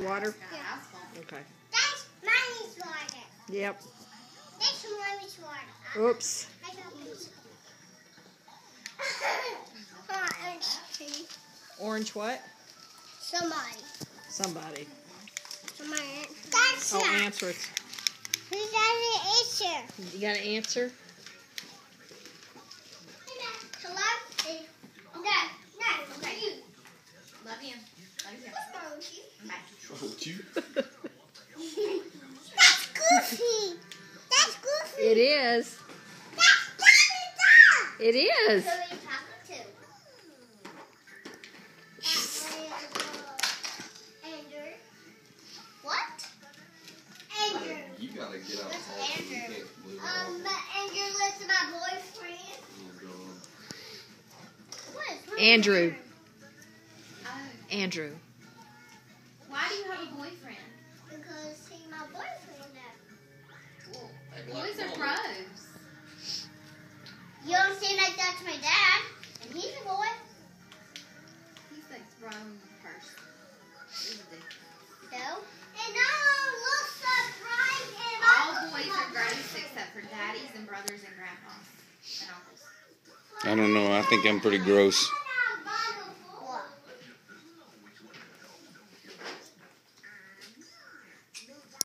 water? Yeah. Okay. That's mommy's water. Yep. That's mommy's water. Oops. Orange what? Somebody. Somebody. That's Oh, not. answer it. Who does the answer? You got an answer? Hello? No. You. Love you. What's wrong with you? Bye. What's wrong with you? That's Goofy. That's Goofy. It is. That's Daddy Dog. It is. So you're talking to? Andrew. What? Andrew. You gotta get out of What's home. You Andrew? can't live off. But Andrew lives my boyfriend. Oh, God. What is Andrew. Oh. Andrew. Why do you have a boyfriend? Because he's my boyfriend now. Well, act Boys like are mama. You bros. don't seem like that's my dad. And he's a boy. He's a grown person. He's a dick. No. And I don't look surprised. And All boys are gross except for daddies and brothers and grandpas and uncles. I don't know. I think I'm pretty gross.